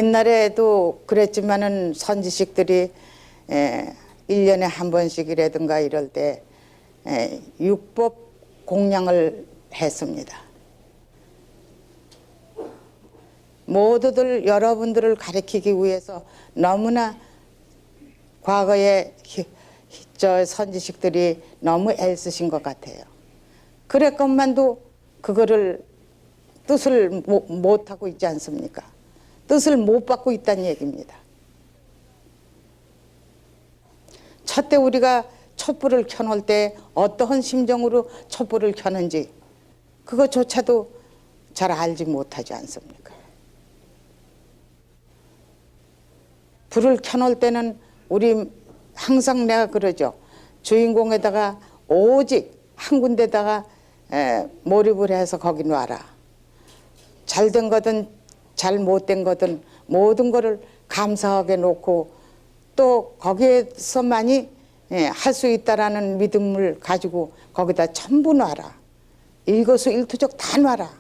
옛날에도 그랬지만은 선지식들이 1년에 한 번씩이라든가 이럴 때 율법 공양을 했습니다. 모두들 여러분들을 가르치기 위해서 너무나 과거에 저 선지식들이 너무 애쓰신 것 같아요. 그랬건만도 그거를 뜻을 못하고 있지 않습니까? 뜻을 못 받고 있다는 얘기입니다. 첫때 우리가 촛불을 켜놓을 때 어떠한 심정으로 촛불을 켜는지 그것조차도 잘 알지 못하지 않습니까? 불을 켜놓을 때는 우리 항상 내가 그러죠. 주인공에다가 오직 한 군데다가 몰입을 해서 거기 놔라. 잘된 거든 잘못된 거든 모든 거를 감사하게 놓고 또 거기에서만이 할 수 있다라는 믿음을 가지고 거기다 전부 놔라. 일거수일투족 다 놔라.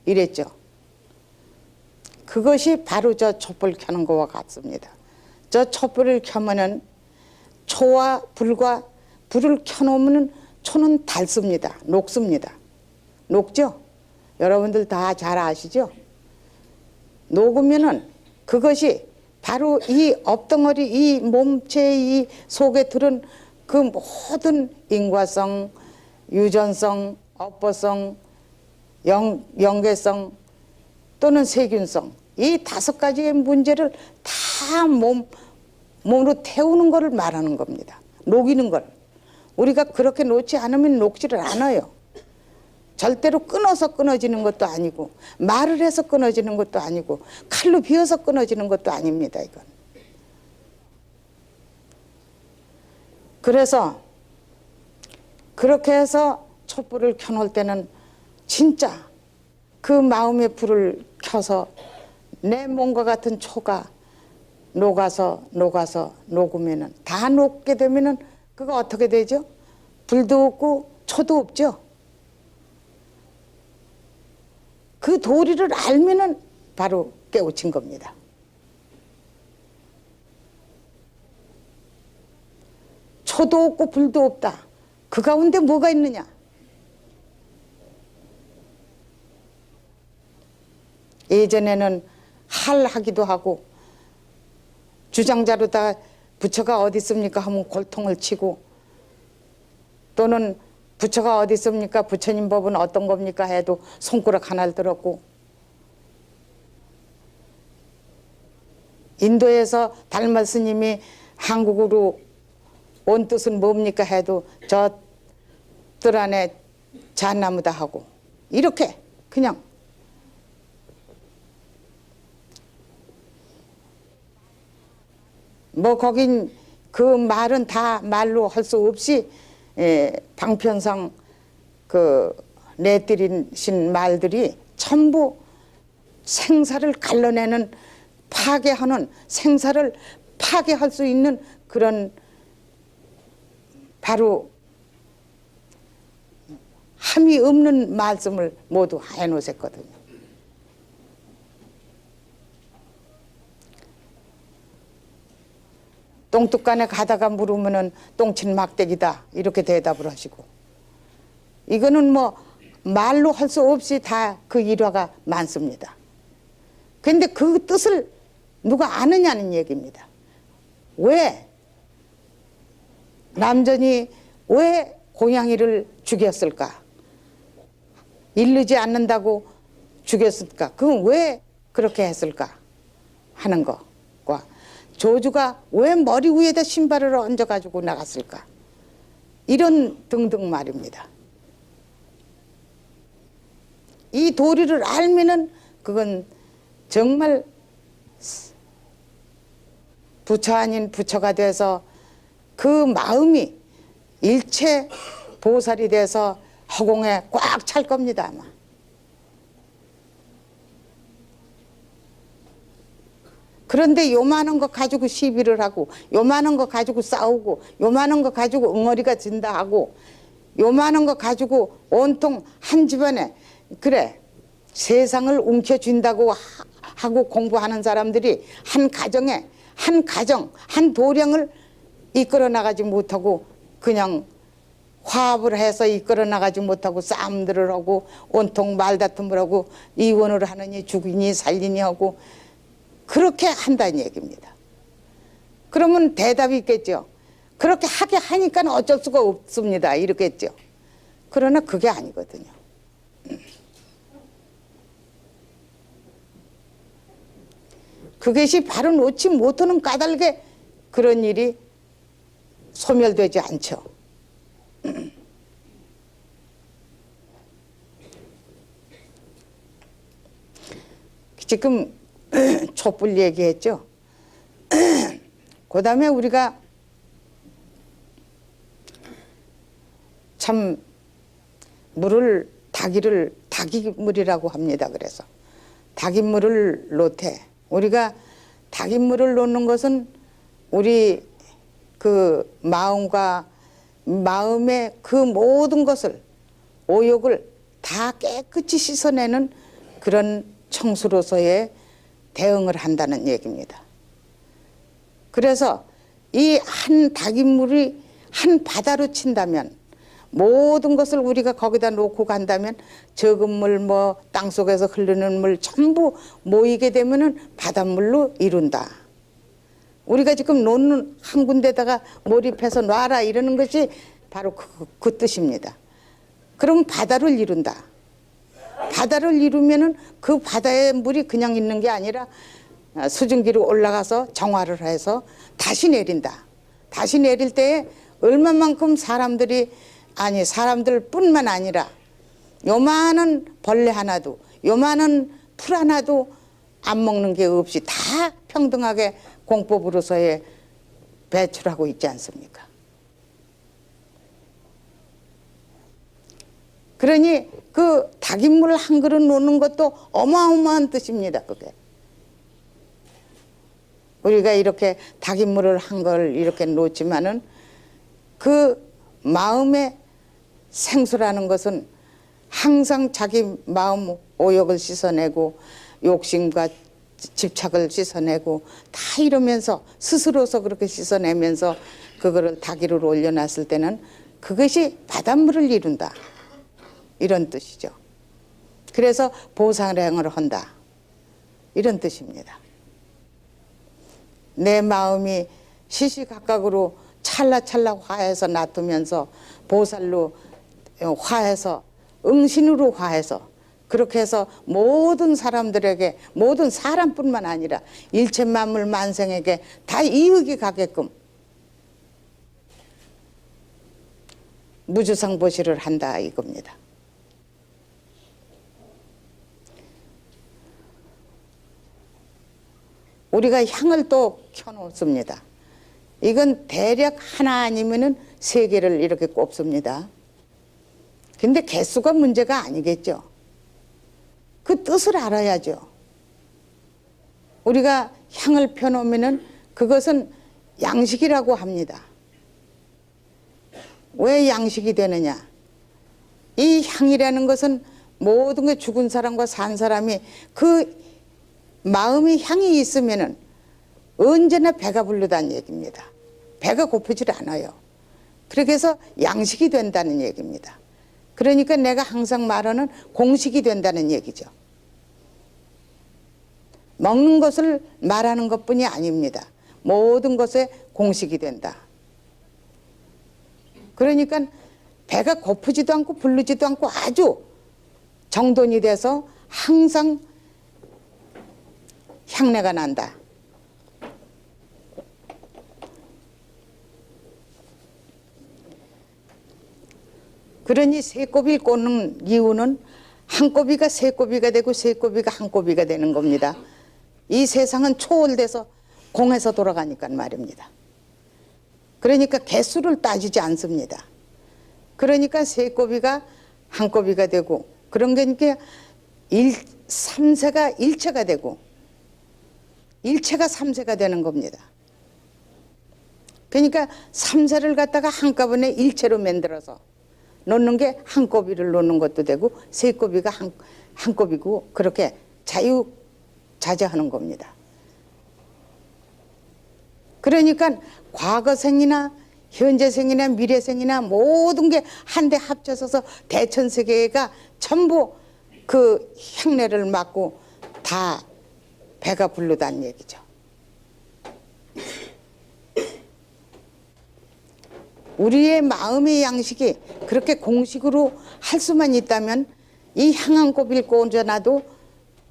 이랬죠. 그것이 바로 저 촛불 켜는 거와 같습니다. 저 촛불을 켜면은 초와 불과 불을 켜놓으면 초는 닳습니다. 녹습니다. 녹죠? 여러분들 다 잘 아시죠? 녹으면은 그것이 바로 이 업덩어리 이 몸체 이 속에 들은 그 모든 인과성, 유전성, 업보성, 영계성 또는 세균성 이 5가지의 문제를 다 몸으로 태우는 것을 말하는 겁니다. 녹이는 걸. 우리가 그렇게 놓지 않으면 녹지를 않아요. 절대로 끊어서 끊어지는 것도 아니고 말을 해서 끊어지는 것도 아니고 칼로 비어서 끊어지는 것도 아닙니다. 이건. 그래서 그렇게 해서 촛불을 켜놓을 때는 진짜 그 마음의 불을 켜서 내 몸과 같은 초가 녹아서 녹으면은 다 녹게 되면은 그거 어떻게 되죠? 불도 없고 초도 없죠. 그 도리를 알면은 바로 깨우친 겁니다. 초도 없고 불도 없다. 그 가운데 뭐가 있느냐? 예전에는 할하기도 하고 주장자로다 부처가 어디 있습니까 하면 골통을 치고 또는 부처가 어디 있습니까? 부처님 법은 어떤 겁니까? 해도 손가락 하나를 들었고 인도에서 달마 스님이 한국으로 온 뜻은 뭡니까? 해도 저들 안에 잣나무다 하고 이렇게 그냥 뭐 거긴 그 말은 다 말로 할 수 없이 방편상 그 내들이신 말들이 전부 생사를 갈라내는 파괴하는 생사를 파괴할 수 있는 그런 바로 함이 없는 말씀을 모두 해놓으셨거든요. 똥뚝간에 가다가 물으면은 똥친 막대기다 이렇게 대답을 하시고 이거는 뭐 말로 할 수 없이 다 그 일화가 많습니다. 그런데 그 뜻을 누가 아느냐는 얘기입니다. 왜 남전이 왜 고양이를 죽였을까? 일르지 않는다고 죽였을까? 그건 왜 그렇게 했을까? 하는 것과 조주가 왜 머리 위에다 신발을 얹어가지고 나갔을까? 이런 등등 말입니다. 이 도리를 알면은 그건 정말 부처 아닌 부처가 돼서 그 마음이 일체 보살이 돼서 허공에 꽉 찰 겁니다. 아마. 그런데 요만한 거 가지고 시비를 하고 요만한 거 가지고 싸우고 요만한 거 가지고 응어리가 진다 하고 요만한 거 가지고 온통 한 집안에 그래 세상을 움켜쥔다고 하고 공부하는 사람들이 한 가정에 한 가정 한 도량을 이끌어 나가지 못하고 그냥 화합을 해서 이끌어 나가지 못하고 싸움들을 하고 온통 말다툼을 하고 이혼을 하느니 죽이니 살리니 하고 그렇게 한다는 얘기입니다. 그러면 대답이 있겠죠. 그렇게 하게 하니까 어쩔 수가 없습니다. 이렇겠죠. 그러나 그게 아니거든요. 그것이 바로 놓지 못하는 까닭에 그런 일이 소멸되지 않죠. 지금 촛불 얘기했죠. 그 다음에 우리가 참 물을 닭이물이라고 합니다. 그래서 닭이물을 놓되 우리가 닭이물을 놓는 것은 우리 그 마음과 마음의 그 모든 것을 오욕을 다 깨끗이 씻어내는 그런 청수로서의 대응을 한다는 얘기입니다. 그래서 이 한 닭이물이 한 바다로 친다면 모든 것을 우리가 거기다 놓고 간다면 적은 물, 뭐 땅속에서 흐르는 물 전부 모이게 되면은 바닷물로 이룬다. 우리가 지금 놓는 한 군데다가 몰입해서 놔라 이러는 것이 바로 그 뜻입니다. 그럼 바다를 이룬다. 바다를 이루면은 그 바다의 물이 그냥 있는 게 아니라 수증기로 올라가서 정화를 해서 다시 내린다. 다시 내릴 때에 얼마만큼 사람들이 아니 사람들뿐만 아니라 요만한 벌레 하나도 요만한 풀 하나도 안 먹는 게 없이 다 평등하게 공법으로서의 배출하고 있지 않습니까? 그러니 그 닭인물 한 그릇 놓는 것도 어마어마한 뜻입니다. 그게 우리가 이렇게 닭인물을 한 걸 이렇게 놓지만은 그 마음의 생수라는 것은 항상 자기 마음 오욕을 씻어내고 욕심과 집착을 씻어내고 다 이러면서 스스로서 그렇게 씻어내면서 그거를 닭 위로 올려놨을 때는 그것이 바닷물을 이룬다. 이런 뜻이죠. 그래서 보살행을 한다. 이런 뜻입니다. 내 마음이 시시각각으로 찰나찰나 화해서 놔두면서 보살로 화해서 응신으로 화해서 그렇게 해서 모든 사람들에게 모든 사람뿐만 아니라 일체 만물 만생에게 다 이익이 가게끔 무주상보시를 한다 이겁니다. 우리가 향을 또 켜놓습니다. 이건 대략 하나 아니면은 세 개를 이렇게 꼽습니다. 근데 개수가 문제가 아니겠죠. 그 뜻을 알아야죠. 우리가 향을 펴놓으면은 그것은 양식이라고 합니다. 왜 양식이 되느냐? 이 향이라는 것은 모든 게 죽은 사람과 산 사람이 그 마음이 향이 있으면은 언제나 배가 부르다는 얘기입니다. 배가 고프질 않아요. 그렇게 해서 양식이 된다는 얘기입니다. 그러니까 내가 항상 말하는 공식이 된다는 얘기죠. 먹는 것을 말하는 것뿐이 아닙니다. 모든 것에 공식이 된다. 그러니까 배가 고프지도 않고 부르지도 않고 아주 정돈이 돼서 항상 향내가 난다. 그러니 세 꼬비를 꽂는 이유는 한 꼬비가 세 꼬비가 되고 세 꼬비가 한 꼬비가 되는 겁니다. 이 세상은 초월돼서 공에서 돌아가니까 말입니다. 그러니까 개수를 따지지 않습니다. 그러니까 세 꼬비가 한 꼬비가 되고 그런 게니까 삼세가 일체가 되고 일체가 삼세가 되는 겁니다. 그러니까 삼세를 갖다가 한꺼번에 일체로 만들어서 놓는 게 한 꼬비를 놓는 것도 되고 세 꼬비가 한 꼬비고 그렇게 자제하는 겁니다. 그러니까 과거생이나 현재생이나 미래생이나 모든 게 한데 합쳐서서 대천세계가 전부 그 향내를 맡고 다 배가 부르다는 얘기죠. 우리의 마음의 양식이 그렇게 공식으로 할 수만 있다면 이 향한 꽃을 꽂아놔도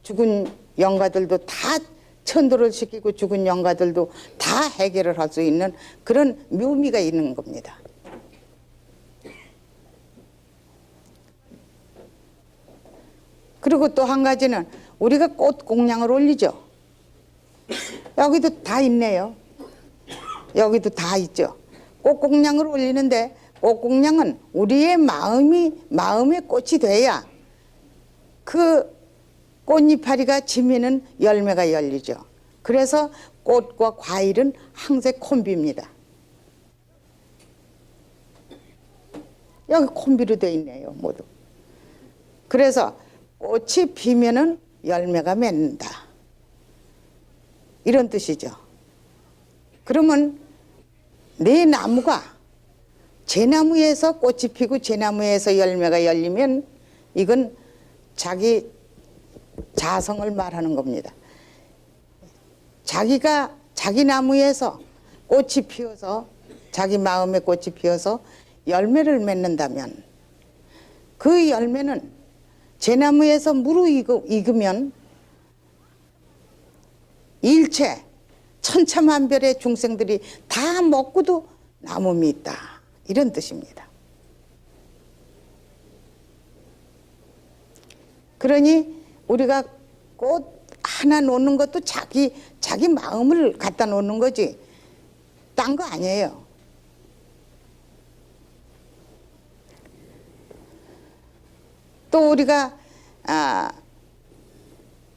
죽은 영가들도 다 천도를 시키고 죽은 영가들도 다 해결을 할 수 있는 그런 묘미가 있는 겁니다. 그리고 또 한 가지는 우리가 꽃 공양을 올리죠. 여기도 다 있네요. 여기도 다 있죠. 꽃 공양을 올리는데 꽃 공양은 우리의 마음의 꽃이 돼야 그 꽃이파리가 지면은 열매가 열리죠. 그래서 꽃과 과일은 항상 콤비입니다. 여기 콤비로 되어 있네요, 모두. 그래서 꽃이 피면은 열매가 맺는다. 이런 뜻이죠. 그러면 내 나무가 제 나무에서 꽃이 피고 제 나무에서 열매가 열리면 이건 자기 자성을 말하는 겁니다. 자기가 자기 나무에서 꽃이 피어서 자기 마음의 꽃이 피어서 열매를 맺는다면 그 열매는 제 나무에서 무르익으면 일체 천차만별의 중생들이 다 먹고도 남음이 있다. 이런 뜻입니다. 그러니 우리가 꽃 하나 놓는 것도 자기 마음을 갖다 놓는 거지 딴 거 아니에요. 또 우리가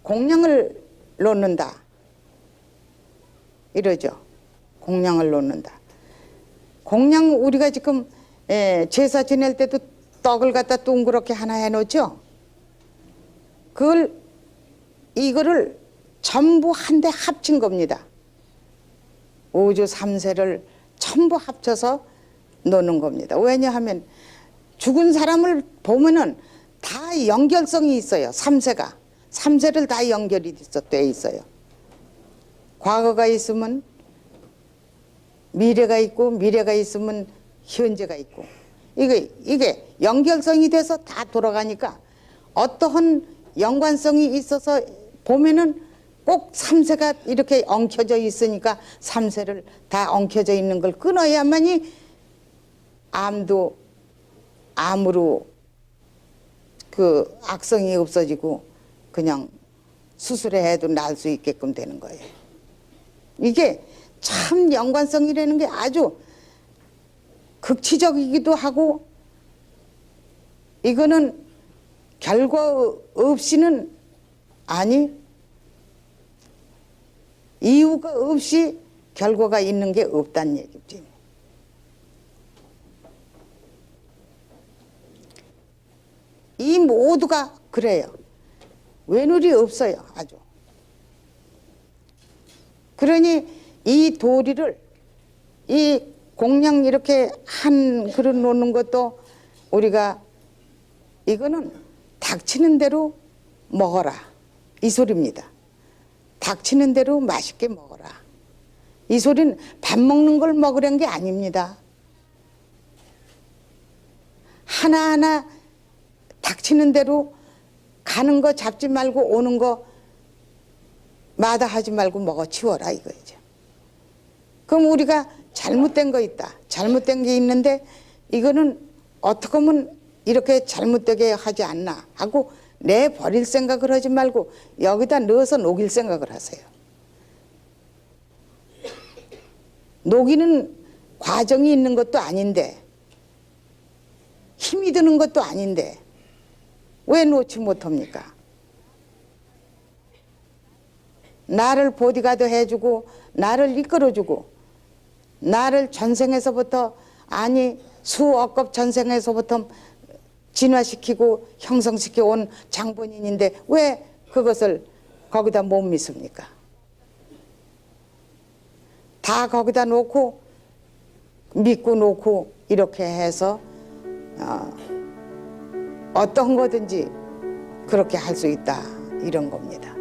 공양을 놓는다 이러죠. 공양을 놓는다. 공양 우리가 지금 제사 지낼 때도 떡을 갖다 동그랗게 하나 해놓죠. 이거를 전부 한데 합친 겁니다. 오주 삼세를 전부 합쳐서 놓는 겁니다. 왜냐하면 죽은 사람을 보면은 다 연결성이 있어요. 삼세를 다 연결이 돼 있어요. 과거가 있으면 미래가 있고 미래가 있으면 현재가 있고 이게 연결성이 돼서 다 돌아가니까 어떠한 연관성이 있어서 보면은 꼭 삼세가 이렇게 엉켜져 있으니까 삼세를 다 엉켜져 있는 걸 끊어야만이 암으로 그 악성이 없어지고 그냥 수술해 해도 나을 수 있게끔 되는 거예요. 이게 참 연관성이라는 게 아주 극치적이기도 하고 이거는 결과 없이는 이유가 없이 결과가 있는 게 없다는 얘기지. 이 모두가 그래요. 외눈이 없어요. 아주. 그러니 이 도리를 이 공양 이렇게 한 그릇 놓는 것도 우리가 이거는 닥치는 대로 먹어라 이 소리입니다. 닥치는 대로 맛있게 먹어라. 이 소리는 밥 먹는 걸 먹으란 게 아닙니다. 하나하나 닥치는 대로 가는 거 잡지 말고 오는 거 마다하지 말고 먹어 치워라 이거죠. 그럼 우리가 잘못된 거 있다. 잘못된 게 있는데 이거는 어떻게 하면 이렇게 잘못되게 하지 않나 하고 내버릴 생각을 하지 말고 여기다 넣어서 녹일 생각을 하세요. 녹이는 과정이 있는 것도 아닌데 힘이 드는 것도 아닌데 왜 놓지 못합니까? 나를 보디가드 해주고 나를 이끌어주고 나를 전생에서부터 수억급 전생에서부터 진화시키고 형성시켜 온 장본인인데 왜 그것을 거기다 못 믿습니까? 다 거기다 놓고 믿고 놓고 이렇게 해서 어떤 거든지 그렇게 할 수 있다 이런 겁니다.